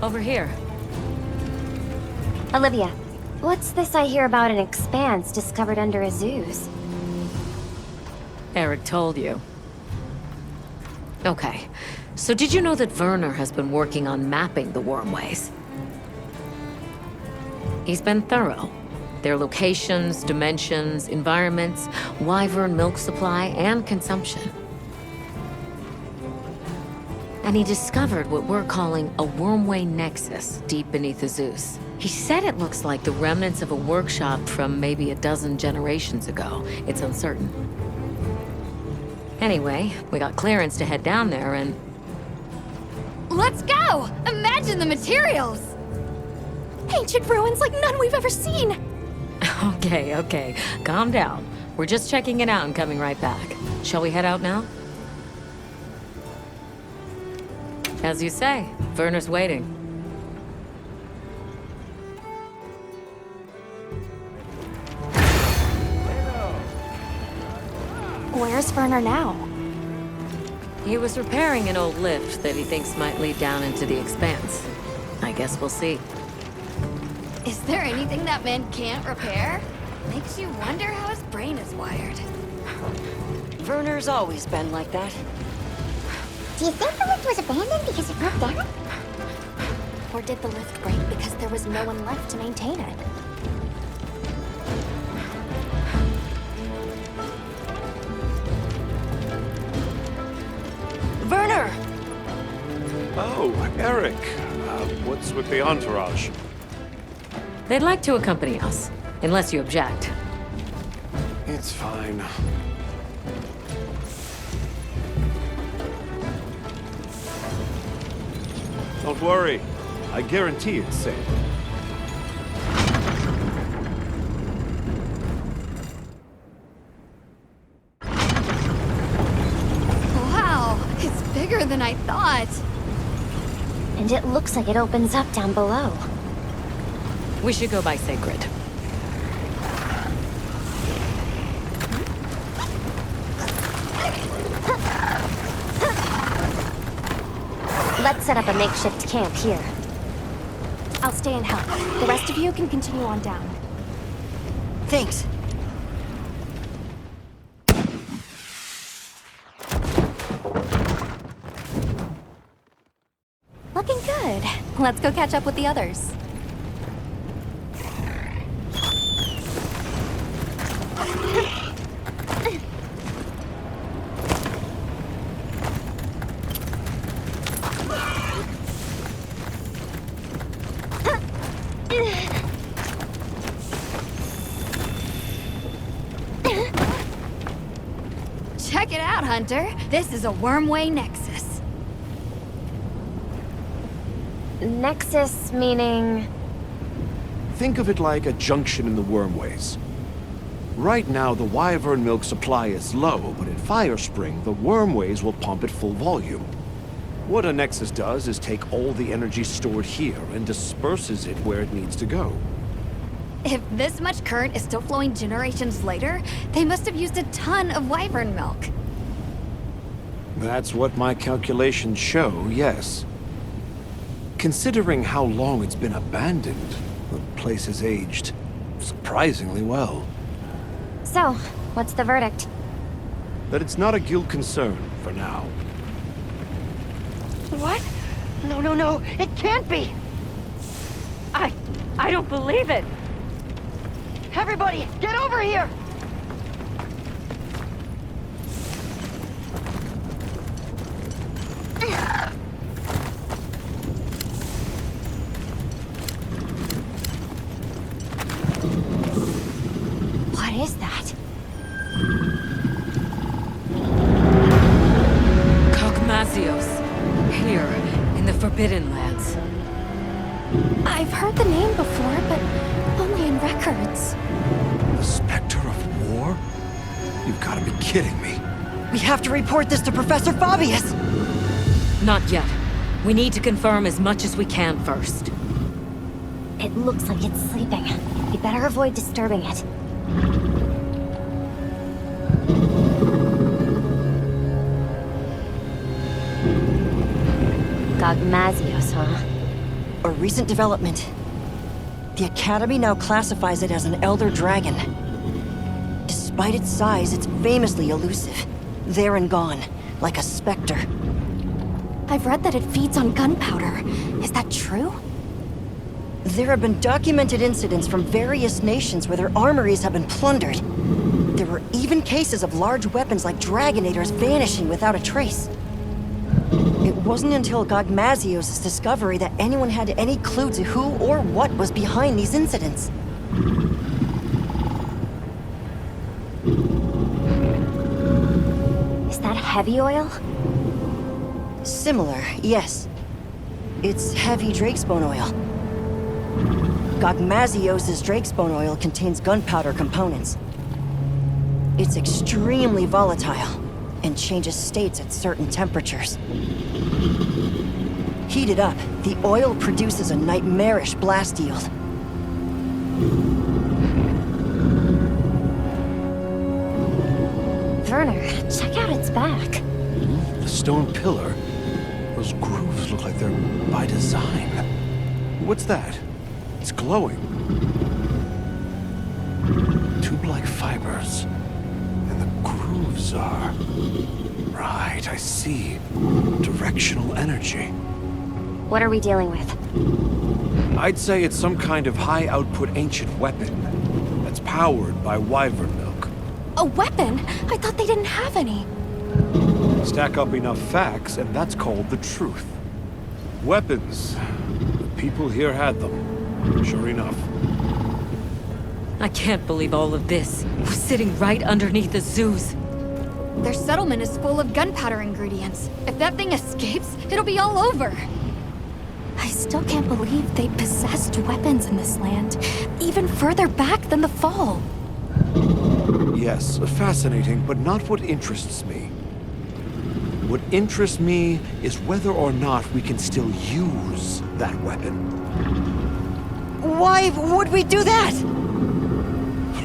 Over here. Olivia, what's this I hear about an expanse discovered under Azuz? Eric told you. Okay, so did you know that Werner has been working on mapping the wormways? He's been thorough. Their locations, dimensions, environments, wyvern milk supply, and consumption. And he discovered what we're calling a wormway nexus deep beneath Azuz. He said it looks like the remnants of a workshop from maybe a dozen generations ago. It's uncertain. Anyway, we got clearance to head down there and... Let's go! Imagine the materials! Ancient ruins like none we've ever seen! Okay. Calm down. We're just checking it out and coming right back. Shall we head out now? As you say, Werner's waiting. Where's Werner now? He was repairing an old lift that he thinks might lead down into the expanse. I guess we'll see. Is there anything that man can't repair? Makes you wonder how his brain is wired. Werner's always been like that. Do you think the lift was abandoned because it broke down? Or did the lift break because there was no one left to maintain it? Werner! Oh, Eric. What's with the entourage? They'd like to accompany us, unless you object. It's fine. Don't worry. I guarantee it's safe. Wow, it's bigger than I thought. And it looks like it opens up down below. We should go by Sacred. Let's set up a makeshift camp here. I'll stay and help. The rest of you can continue on down. Thanks. Looking good. Let's go catch up with the others. Check it out, Hunter. This is a wormway nexus. Nexus meaning... Think of it like a junction in the wormways. Right now, the wyvern milk supply is low, but at Firespring, the wormways will pump at full volume. What a nexus does is take all the energy stored here and disperses it where it needs to go. If this much current is still flowing generations later, they must have used a ton of wyvern milk. That's what my calculations show, yes. Considering how long it's been abandoned, the place has aged surprisingly well. So, what's the verdict? That it's not a guild concern for now. What? No, it can't be! I don't believe it! Everybody, get over here! What is that? GOGMAZIOS. Here, in the Forbidden Lands. I've heard the name before, but only in records. The Spectre of War? You've got to be kidding me. We have to report this to Professor Fabius! Not yet. We need to confirm as much as we can first. It looks like it's sleeping. We better avoid disturbing it. GOGMAZIOS, huh? A recent development. The Academy now classifies it as an Elder Dragon. Despite its size, it's famously elusive. There and gone, like a specter. I've read that it feeds on gunpowder. Is that true? There have been documented incidents from various nations where their armories have been plundered. There were even cases of large weapons like Dragonators vanishing without a trace. It wasn't until GOGMAZIOS' discovery that anyone had any clue to who or what was behind these incidents. Is that heavy oil? Similar, yes. It's heavy drakesbone oil. GOGMAZIOS' drakesbone oil contains gunpowder components. It's extremely volatile and changes states at certain temperatures. Heated up, the oil produces a nightmarish blast yield. Werner, check out its back. The stone pillar. Those grooves look like they're by design. What's that? It's glowing. Tube-like fibers. And the grooves are... Right, I see. Directional energy. What are we dealing with? I'd say it's some kind of high-output ancient weapon that's powered by wyvern milk. A weapon? I thought they didn't have any. Stack up enough facts, and that's called the truth. Weapons. The people here had them. Sure enough. I can't believe all of this. We're sitting right underneath the zoos. Their settlement is full of gunpowder ingredients. If that thing escapes, it'll be all over. I still can't believe they possessed weapons in this land, even further back than the Fall. Yes, fascinating, but not what interests me. What interests me is whether or not we can still use that weapon. Why would we do that?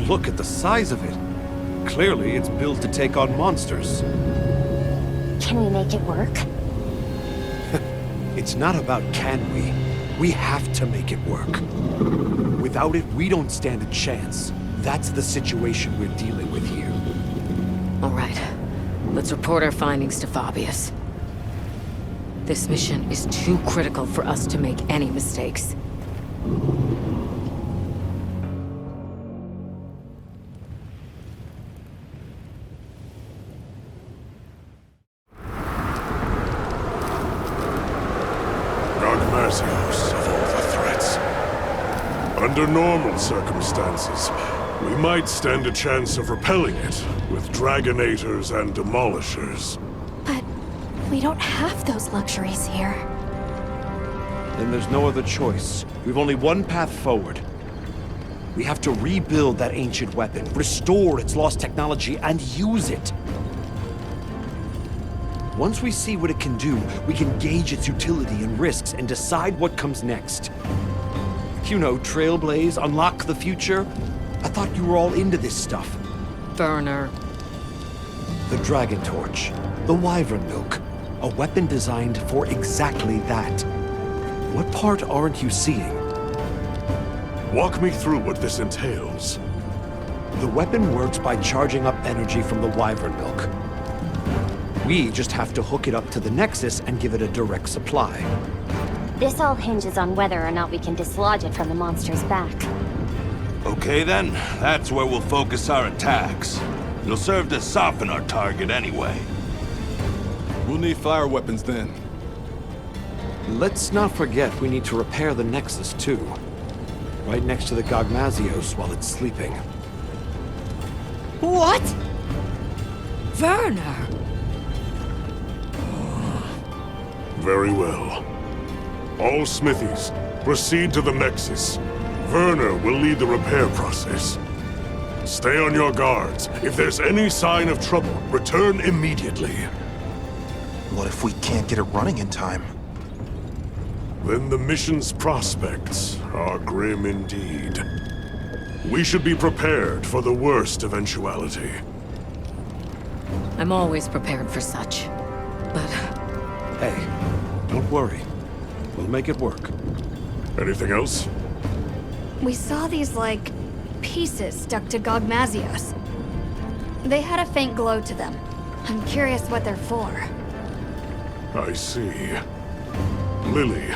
Look at the size of it. Clearly, it's built to take on monsters. Can we make it work? It's not about can we. We have to make it work. Without it, we don't stand a chance. That's the situation we're dealing with here. All right. Let's report our findings to Fabius. This mission is too critical for us to make any mistakes. GOGMAZIOS, of all the threats. Under normal circumstances, we might stand a chance of repelling it with Dragonators and Demolishers. But we don't have those luxuries here. Then there's no other choice. We've only one path forward. We have to rebuild that ancient weapon, restore its lost technology, and use it. Once we see what it can do, we can gauge its utility and risks and decide what comes next. You know, trailblaze, unlock the future. I thought you were all into this stuff. Werner. The Dragon Torch, the Wyvern Milk, a weapon designed for exactly that. What part aren't you seeing? Walk me through what this entails. The weapon works by charging up energy from the Wyvern Milk. We just have to hook it up to the Nexus and give it a direct supply. This all hinges on whether or not we can dislodge it from the monster's back. Okay then, that's where we'll focus our attacks. It'll serve to soften our target anyway. We'll need fire weapons then. Let's not forget we need to repair the Nexus too. Right next to the GOGMAZIOS while it's sleeping. What? Werner! Very well. All smithies, proceed to the Nexus. Werner will lead the repair process. Stay on your guards. If there's any sign of trouble, return immediately. What if we can't get it running in time? Then the mission's prospects are grim indeed. We should be prepared for the worst eventuality. I'm always prepared for such. But Hey, don't worry. We'll make it work. Anything else? We saw these, like, pieces stuck to GOGMAZIOS. They had a faint glow to them. I'm curious what they're for. I see. Lily,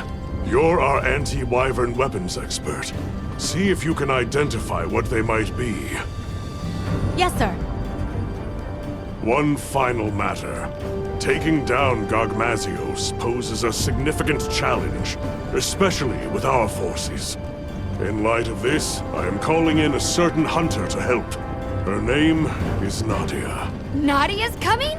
you're our anti-Wyvern weapons expert. See if you can identify what they might be. Yes, sir. One final matter. Taking down GOGMAZIOS poses a significant challenge, especially with our forces. In light of this, I am calling in a certain hunter to help. Her name is Nadia. Nadia's coming?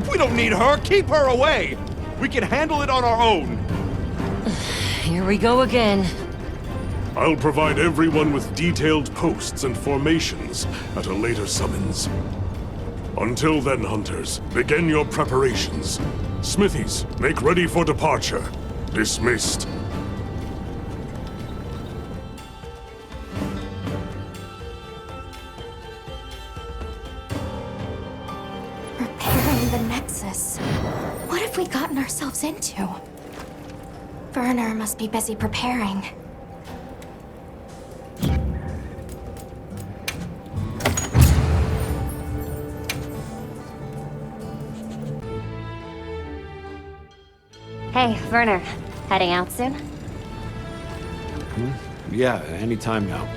We don't need her! Keep her away! We can handle it on our own! Here we go again. I'll provide everyone with detailed posts and formations at a later summons. Until then, hunters, begin your preparations. Smithies, make ready for departure. Dismissed. Repairing the Nexus. What have we gotten ourselves into? Werner must be busy preparing. Hey, Werner. Heading out soon? Yeah, anytime now.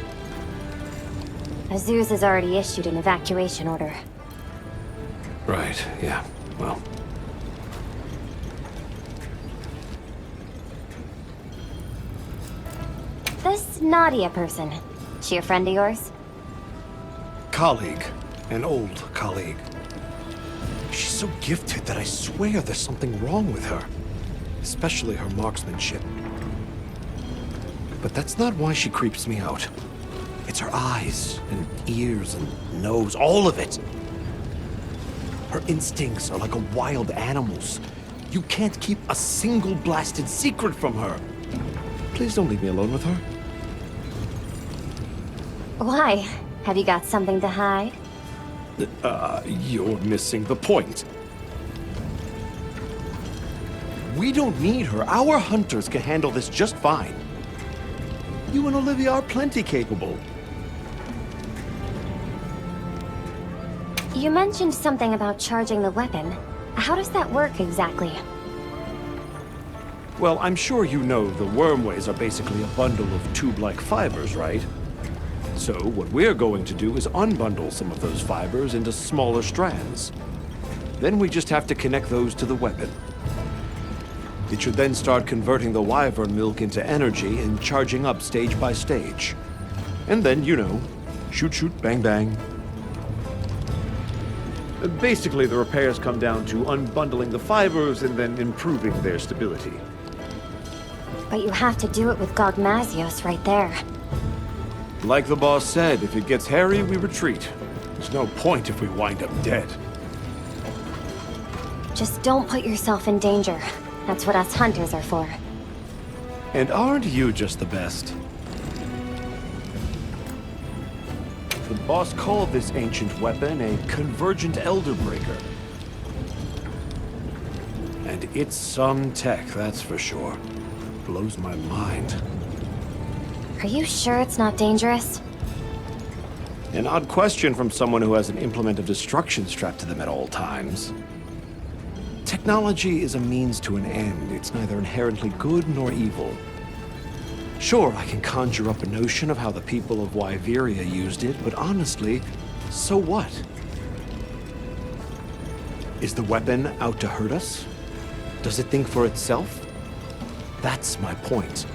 Azuz has already issued an evacuation order. Right, yeah. Well, This Nadia person, she a friend of yours? colleague. An old colleague. She's so gifted that I swear there's something wrong with her. Especially her marksmanship. But that's not why she creeps me out. It's her eyes, and ears, and nose, all of it. Her instincts are like a wild animal's. You can't keep a single blasted secret from her. Please don't leave me alone with her. Why? Have you got something to hide? You're missing the point. We don't need her. Our hunters can handle this just fine. You and Olivia are plenty capable. You mentioned something about charging the weapon. How does that work exactly? Well, I'm sure you know the wormways are basically a bundle of tube-like fibers, right? So what we're going to do is unbundle some of those fibers into smaller strands. Then we just have to connect those to the weapon. It should then start converting the wyvern milk into energy and charging up stage by stage. And then, you know, shoot, shoot, bang, bang. Basically, the repairs come down to unbundling the fibers and then improving their stability. But you have to do it with GOGMAZIOS right there. Like the boss said, if it gets hairy, we retreat. There's no point if we wind up dead. Just don't put yourself in danger. That's what us hunters are for. And aren't you just the best? The boss called this ancient weapon a convergent elder breaker. And it's some tech, that's for sure. Blows my mind. Are you sure it's not dangerous? An odd question from someone who has an implement of destruction strapped to them at all times. Technology is a means to an end. It's neither inherently good nor evil. Sure, I can conjure up a notion of how the people of Wyveria used it, but honestly, so what? Is the weapon out to hurt us? Does it think for itself? That's my point.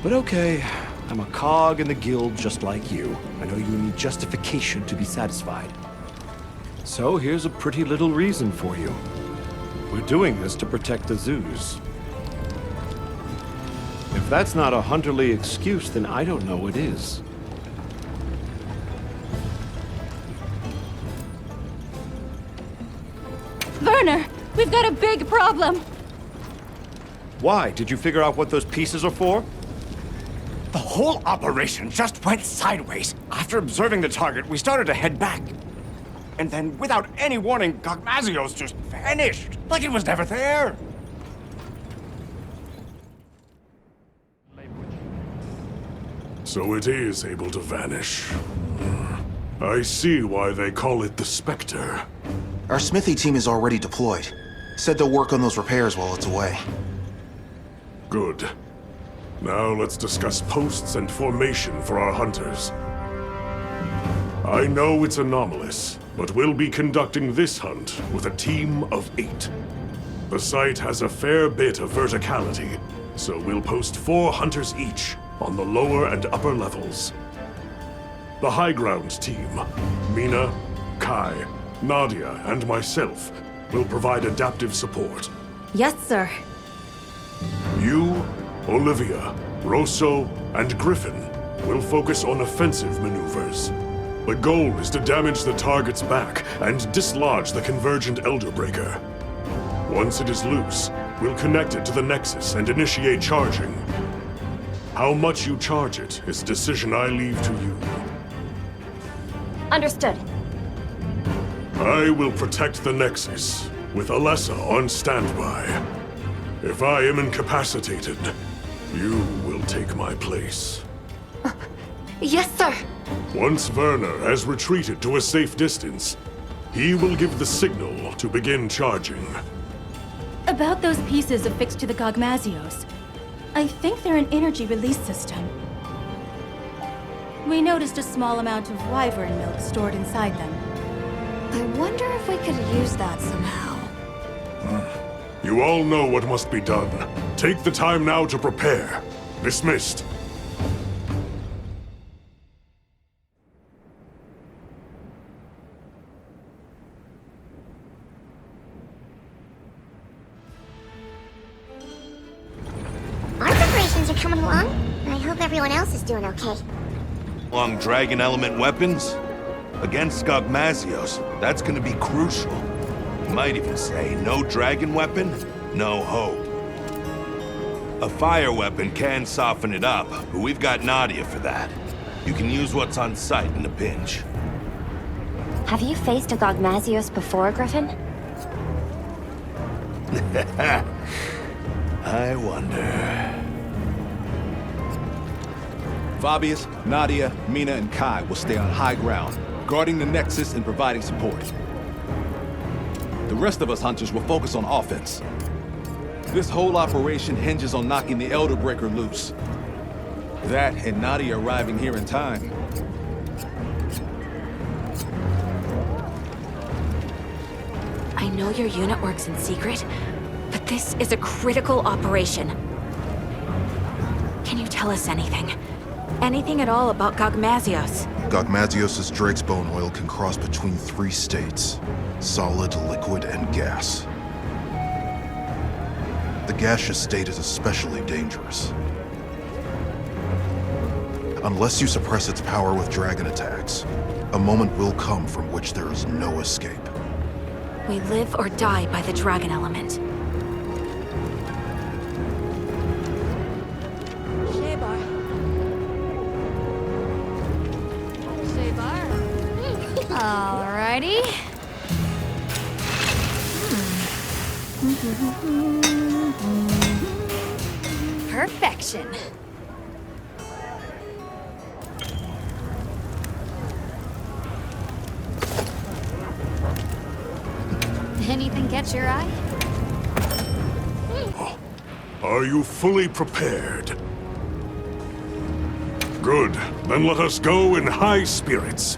But okay, I'm a cog in the guild just like you. I know you need justification to be satisfied. So here's a pretty little reason for you. We're doing this to protect the zoos. If that's not a hunterly excuse, then I don't know what is. Werner, we've got a big problem. Why? Did you figure out what those pieces are for? The whole operation just went sideways. After observing the target, we started to head back. And then, without any warning, GOGMAZIOS just vanished, like it was never there. So it is able to vanish. I see why they call it the Spectre. Our smithy team is already deployed. Said they'll work on those repairs while it's away. Good. Now let's discuss posts and formation for our hunters. I know it's anomalous, but we'll be conducting this hunt with a team of 8. The site has a fair bit of verticality, so we'll post 4 hunters each on the lower and upper levels. The high ground team, Mina, Kai, Nadia, and myself, will provide adaptive support. Yes, sir. You, Olivia, Rosso, and Griffin will focus on offensive maneuvers. The goal is to damage the target's back and dislodge the convergent Elderbreaker. Once it is loose, we'll connect it to the Nexus and initiate charging. How much you charge it is a decision I leave to you. Understood. I will protect the Nexus, with Alessa on standby. If I am incapacitated, you will take my place. Yes, sir. Once Werner has retreated to a safe distance, he will give the signal to begin charging. About those pieces affixed to the GOGMAZIOS. I think they're an energy release system. We noticed a small amount of wyvern milk stored inside them. I wonder if we could use that somehow. You all know what must be done. Take the time now to prepare. Dismissed. Our preparations are coming along. I hope everyone else is doing okay. Long dragon element weapons? Against GOGMAZIOS, that's gonna be crucial. You might even say, no dragon weapon, no hope. A fire weapon can soften it up, but we've got Nadia for that. You can use what's on site in a pinch. Have you faced a GOGMAZIOS before, Griffin? I wonder... Fabius, Nadia, Mina, and Kai will stay on high ground, guarding the Nexus and providing support. The rest of us hunters will focus on offense. This whole operation hinges on knocking the Elderbreaker loose. That and Nadia arriving here in time. I know your unit works in secret, but this is a critical operation. Can you tell us anything? Anything at all about GOGMAZIOS? GOGMAZIOS' Drake's bone oil can cross between 3 states: solid, liquid, and gas. The gaseous state is especially dangerous. Unless you suppress its power with dragon attacks, a moment will come from which there is no escape. We live or die by the dragon element. Alrighty. Perfection. Anything catch your eye? Are you fully prepared? Good. Then let us go in high spirits.